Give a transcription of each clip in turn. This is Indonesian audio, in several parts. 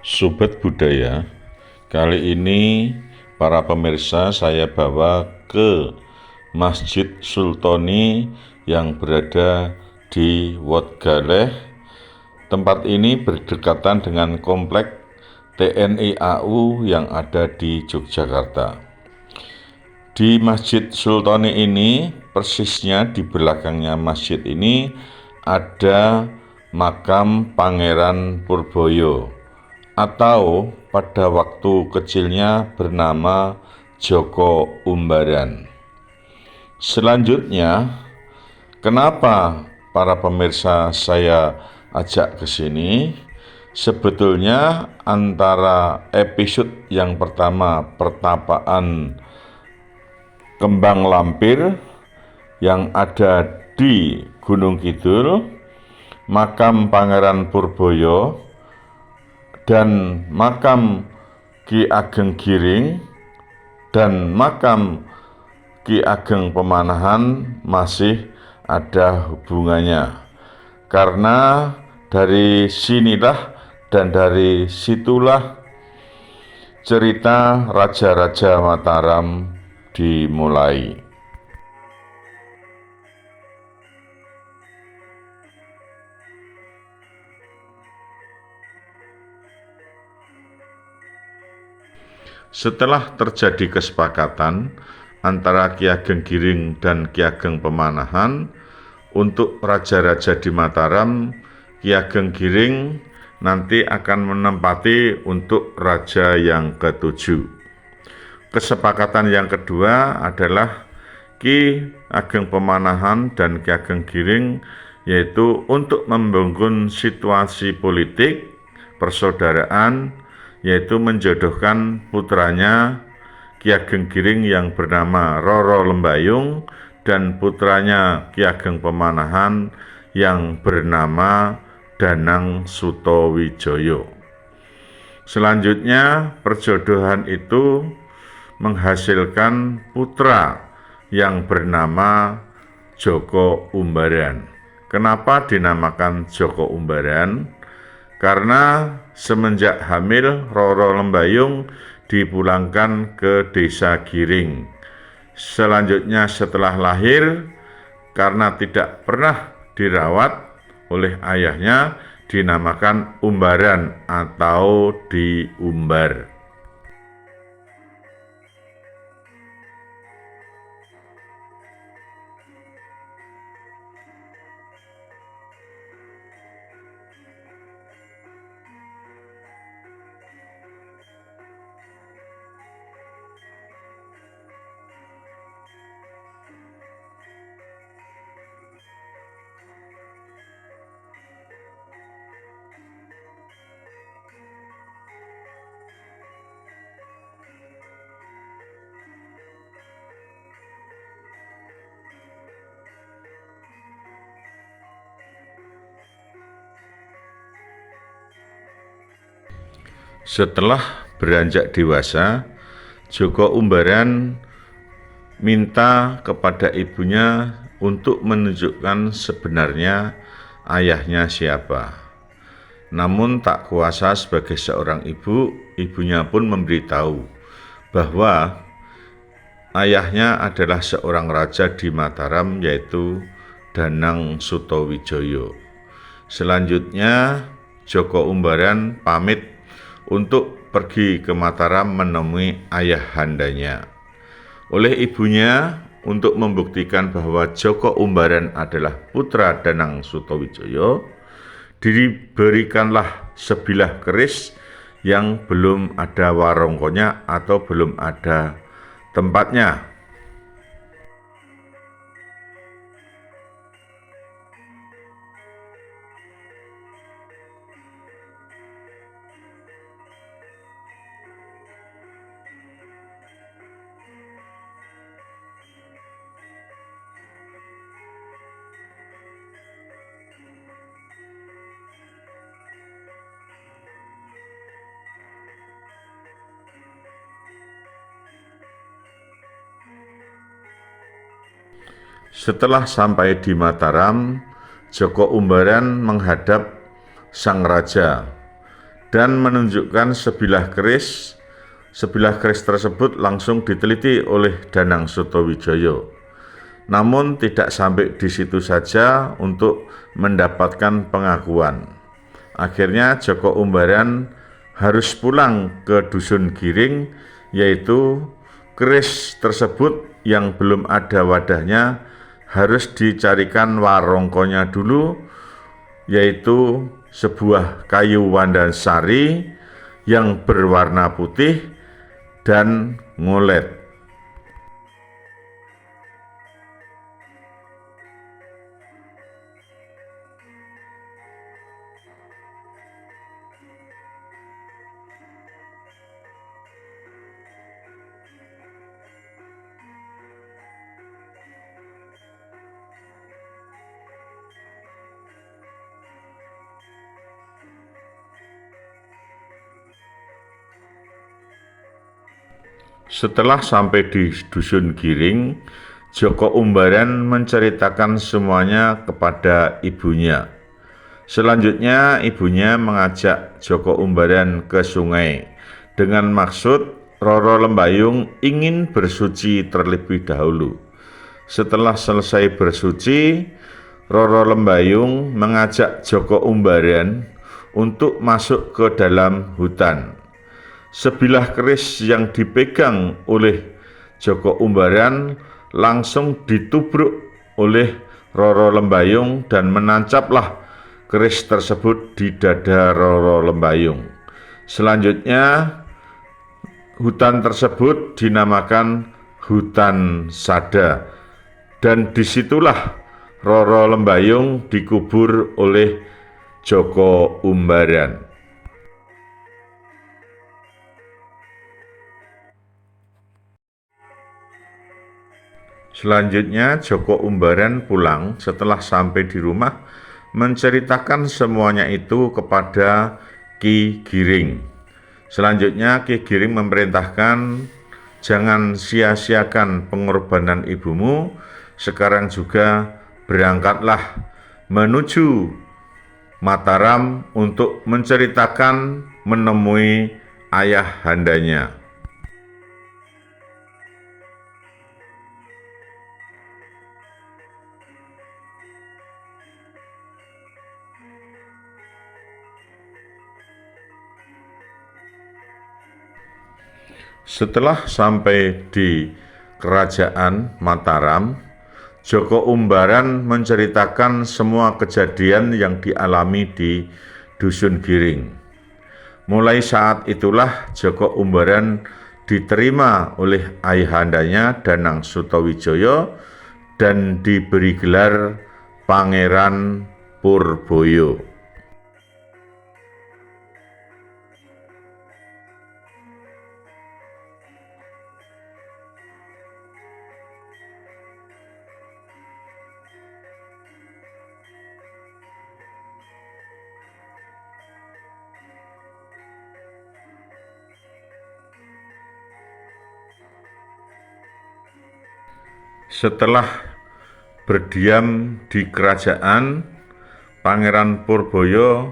Sobat Budaya, kali ini para pemirsa saya bawa ke Masjid Sultoni yang berada di Wotgaleh. Tempat ini berdekatan dengan komplek TNI AU yang ada di Yogyakarta. Di Masjid Sultoni ini, persisnya di belakangnya masjid ini ada makam Pangeran Purboyo, atau pada waktu kecilnya bernama Joko Umbaran. Selanjutnya, kenapa para pemirsa saya ajak ke sini? Sebetulnya antara episode yang pertama pertapaan Kembang Lampir yang ada di Gunung Kidul, makam Pangeran Purboyo, dan makam Ki Ageng Giring dan makam Ki Ageng Pemanahan masih ada hubungannya, karena dari sinilah dan dari situlah cerita Raja-Raja Mataram dimulai. Setelah terjadi kesepakatan antara Ki Ageng Giring dan Ki Ageng Pemanahan untuk raja-raja di Mataram, Ki Ageng Giring nanti akan menempati untuk raja yang ke-7. Kesepakatan yang kedua adalah Ki Ageng Pemanahan dan Ki Ageng Giring, yaitu untuk membangun situasi politik persaudaraan, yaitu menjodohkan putranya Ki Ageng Giring yang bernama Roro Lembayung dan putranya Ki Ageng Pemanahan yang bernama Danang Sutowijoyo. Selanjutnya, perjodohan itu menghasilkan putra yang bernama Joko Umbaran. Kenapa dinamakan Joko Umbaran? Karena semenjak hamil, Roro Lembayung dipulangkan ke desa Giring. Selanjutnya setelah lahir, karena tidak pernah dirawat oleh ayahnya, dinamakan Umbaran atau diumbar. Setelah beranjak dewasa, Joko Umbaran minta kepada ibunya untuk menunjukkan sebenarnya ayahnya siapa. Namun tak kuasa sebagai seorang ibu, ibunya pun memberitahu bahwa ayahnya adalah seorang raja di Mataram, yaitu Danang Sutowijoyo. Selanjutnya, Joko Umbaran pamit untuk pergi ke Mataram menemui ayahandanya. Oleh ibunya, untuk membuktikan bahwa Joko Umbaran adalah putra Danang Sutowijoyo, diberikanlah sebilah keris yang belum ada warongkonya atau belum ada tempatnya. Setelah sampai di Mataram, Joko Umbaran menghadap sang raja dan menunjukkan sebilah keris. Sebilah keris tersebut langsung diteliti oleh Danang Sutawijaya. Namun tidak sampai di situ saja untuk mendapatkan pengakuan. Akhirnya Joko Umbaran harus pulang ke Dusun Giring, yaitu keris tersebut yang belum ada wadahnya harus dicarikan warongkonya dulu, yaitu sebuah kayu wandasari yang berwarna putih dan ngolet. Setelah sampai di Dusun Giring, Joko Umbaran menceritakan semuanya kepada ibunya. Selanjutnya ibunya mengajak Joko Umbaran ke sungai dengan maksud Roro Lembayung ingin bersuci terlebih dahulu. Setelah selesai bersuci, Roro Lembayung mengajak Joko Umbaran untuk masuk ke dalam hutan. Sebilah keris yang dipegang oleh Joko Umbaran langsung ditubruk oleh Roro Lembayung dan menancaplah keris tersebut di dada Roro Lembayung. Selanjutnya hutan tersebut dinamakan Hutan Sada, dan disitulah Roro Lembayung dikubur oleh Joko Umbaran. Selanjutnya Joko Umbaran pulang setelah sampai di rumah menceritakan semuanya itu kepada Ki Giring. Selanjutnya Ki Giring memerintahkan, jangan sia-siakan pengorbanan ibumu, sekarang juga berangkatlah menuju Mataram untuk menceritakan menemui ayah handanya. Setelah sampai di Kerajaan Mataram, Joko Umbaran menceritakan semua kejadian yang dialami di Dusun Giring. Mulai saat itulah Joko Umbaran diterima oleh ayahandanya Danang Sutawijaya dan diberi gelar Pangeran Purboyo. Setelah berdiam di kerajaan, Pangeran Purboyo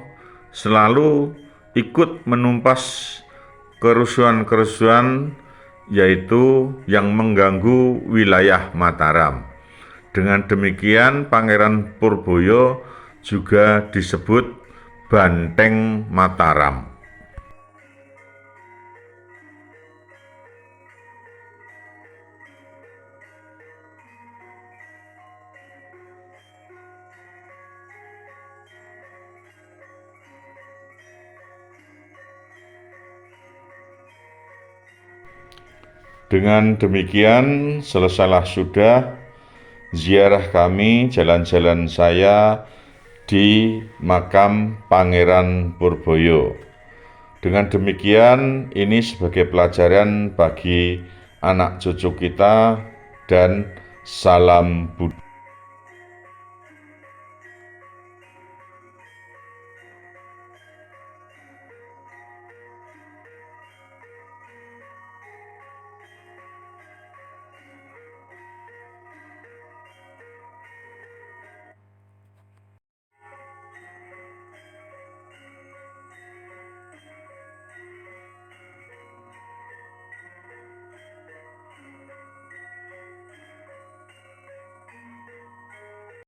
selalu ikut menumpas kerusuhan-kerusuhan yaitu yang mengganggu wilayah Mataram. Dengan demikian Pangeran Purboyo juga disebut Banteng Mataram. Dengan demikian selesailah sudah ziarah kami, jalan-jalan saya di makam Pangeran Purboyo. Dengan demikian ini sebagai pelajaran bagi anak cucu kita, dan salam Buddha.